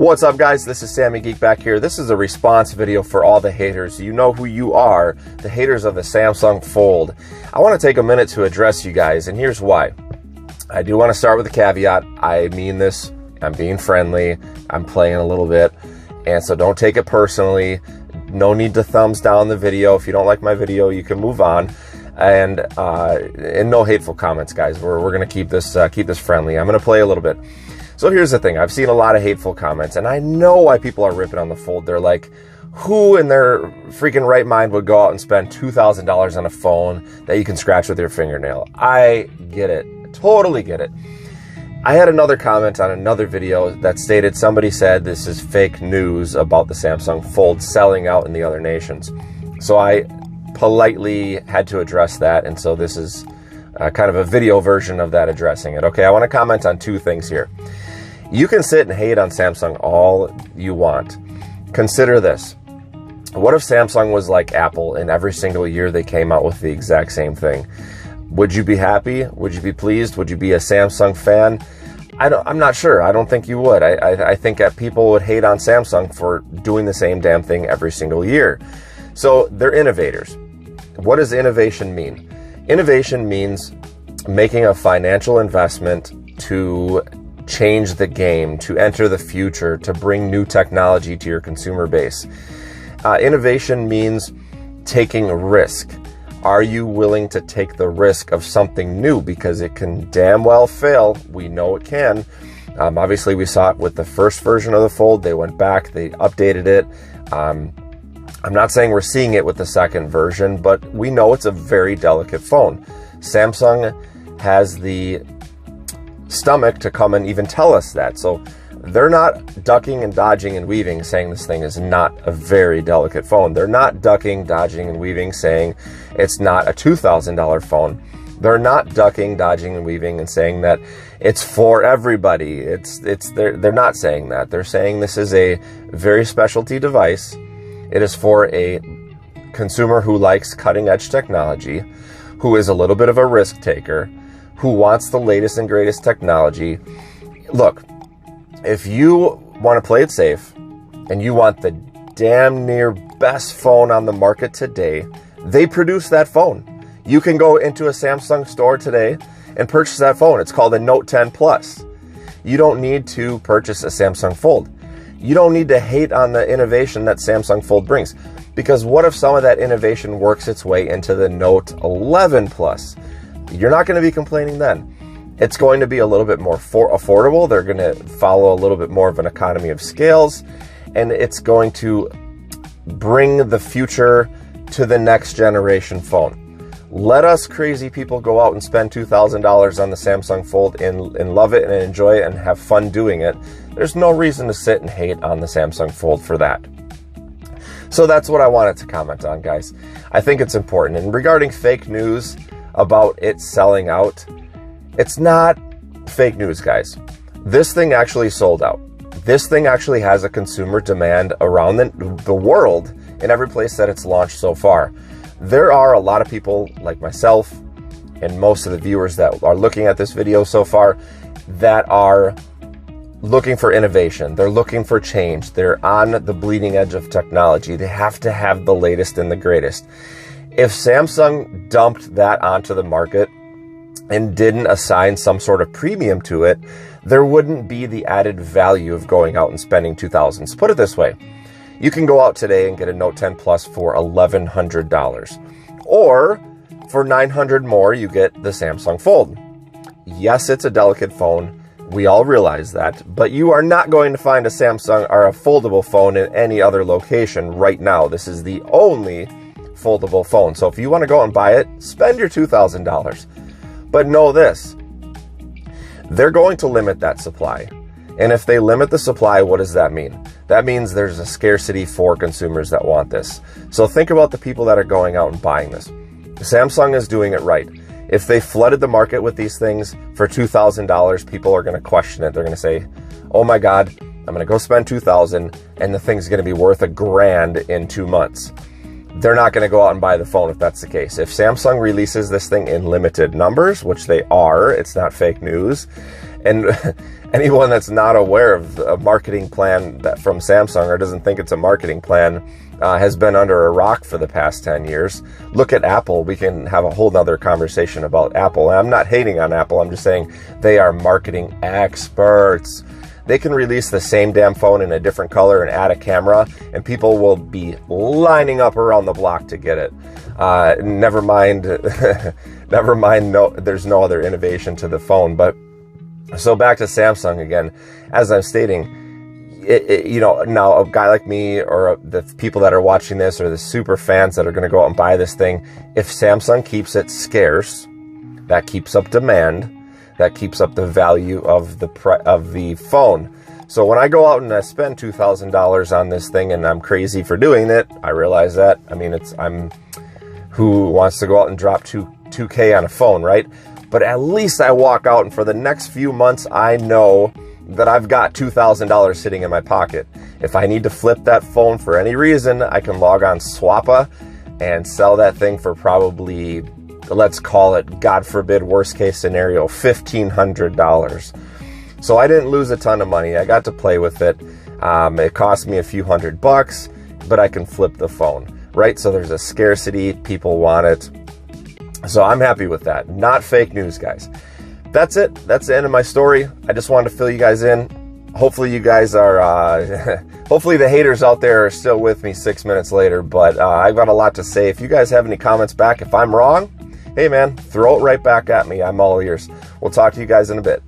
What's up, guys? This is Sammy Geek back here. This is a response video for all the haters. You know who you are, the haters of the Samsung Fold. I want to take a minute to address you guys, and here's why. I do want to start with a caveat. I mean this. I'm being friendly. I'm playing a little bit, and so don't take it personally. No need to thumbs down the video. If you don't like my video, you can move on. And no hateful comments, guys. We're going to keep this friendly. I'm going to play a little bit. So here's the thing. I've seen a lot of hateful comments, and I know why people are ripping on the Fold. They're like, who in their freaking right mind would go out and spend $2,000 on a phone that you can scratch with your fingernail? I get it. Totally get it. I had another comment on another video that stated somebody said this is fake news about the Samsung Fold selling out in the other nations. So I politely had to address that, and so this is kind of a video version of that addressing it. Okay, I want to comment on two things here. You can sit and hate on Samsung all you want. Consider this. What if Samsung was like Apple and every single year they came out with the exact same thing? Would you be happy? Would you be pleased? Would you be a Samsung fan? I'm not sure. I don't think you would. I think that people would hate on Samsung for doing the same damn thing every single year. So they're innovators. What does innovation mean? Innovation means making a financial investment to change the game, to enter the future, to bring new technology to your consumer base. Innovation means taking a risk. Are you willing to take the risk of something new? Because it can damn well fail. We know it can. Obviously, we saw it with the first version of the Fold. They went back, they updated it. I'm not saying we're seeing it with the second version, but we know it's a very delicate phone. Samsung has the stomach to come and even tell us that. So they're not ducking and dodging and weaving saying this thing is not a very delicate phone. They're not ducking, dodging, and weaving saying it's not a $2,000 phone. They're not ducking, dodging, and weaving and saying that it's for everybody. They're not saying that. They're saying this is a very specialty device. It is for a consumer who likes cutting-edge technology, who is a little bit of a risk taker, who wants the latest and greatest technology. Look, if you want to play it safe and you want the damn near best phone on the market today, they produce that phone. You can go into a Samsung store today and purchase that phone. It's called a Note 10 Plus. You don't need to purchase a Samsung Fold. You don't need to hate on the innovation that Samsung Fold brings, because what if some of that innovation works its way into the Note 11 Plus? You're not going to be complaining then. It's going to be a little bit more affordable. They're going to follow a little bit more of an economy of scales, and it's going to bring the future to the next generation phone. Let us crazy people go out and spend $2,000 on the Samsung Fold and love it and enjoy it and have fun doing it. There's no reason to sit and hate on the Samsung Fold for that. So that's what I wanted to comment on, guys. I think it's important. And regarding fake news about it selling out, it's not fake news, guys. This thing actually sold out. This thing actually has a consumer demand around the world in every place that it's launched so far. There are a lot of people like myself and most of the viewers that are looking at this video so far that are looking for innovation. They're looking for change. They're on the bleeding edge of technology. They have to have the latest and the greatest. If Samsung dumped that onto the market and didn't assign some sort of premium to it, there wouldn't be the added value of going out and spending $2,000. So put it this way. You can go out today and get a Note 10 Plus for $1,100. Or for $900 more, you get the Samsung Fold. Yes, it's a delicate phone. We all realize that. But you are not going to find a Samsung or a foldable phone in any other location right now. This is the only foldable phone. So if you want to go and buy it, spend your $2,000. But know this. They're going to limit that supply. And if they limit the supply, what does that mean? That means there's a scarcity for consumers that want this. So think about the people that are going out and buying this. Samsung is doing it right. If they flooded the market with these things for $2,000, people are going to question it. They're going to say, oh my God, I'm going to go spend $2,000 and the thing's going to be worth $1,000 in 2 months. They're not going to go out and buy the phone if that's the case. If Samsung releases this thing in limited numbers, which they are, it's not fake news, And anyone that's not aware of a marketing plan from Samsung or doesn't think it's a marketing plan has been under a rock for the past 10 years. Look at Apple. We can have a whole nother conversation about Apple. And I'm not hating on Apple. I'm just saying they are marketing experts. They can release the same damn phone in a different color and add a camera, and people will be lining up around the block to get it. Never mind, no, there's no other innovation to the phone. But so back to Samsung again, as I'm stating, now a guy like me or the people that are watching this or the super fans that are going to go out and buy this thing, if Samsung keeps it scarce, that keeps up demand, that keeps up the value of the phone. So when I go out and I spend $2,000 on this thing and I'm crazy for doing it, I realize that. I mean, who wants to go out and drop 2K on a phone, right? But at least I walk out and for the next few months, I know that I've got $2,000 sitting in my pocket. If I need to flip that phone for any reason, I can log on Swappa and sell that thing for probably, let's call it, God forbid, worst case scenario, $1,500. So I didn't lose a ton of money. I got to play with it. It cost me a few $100, but I can flip the phone, right? So there's a scarcity. People want it. So I'm happy with that. Not fake news, guys. That's it. That's the end of my story. I just wanted to fill you guys in. Hopefully you guys are, hopefully the haters out there are still with me 6 minutes later, but I've got a lot to say. If you guys have any comments back, if I'm wrong, hey man, throw it right back at me. I'm all ears. We'll talk to you guys in a bit.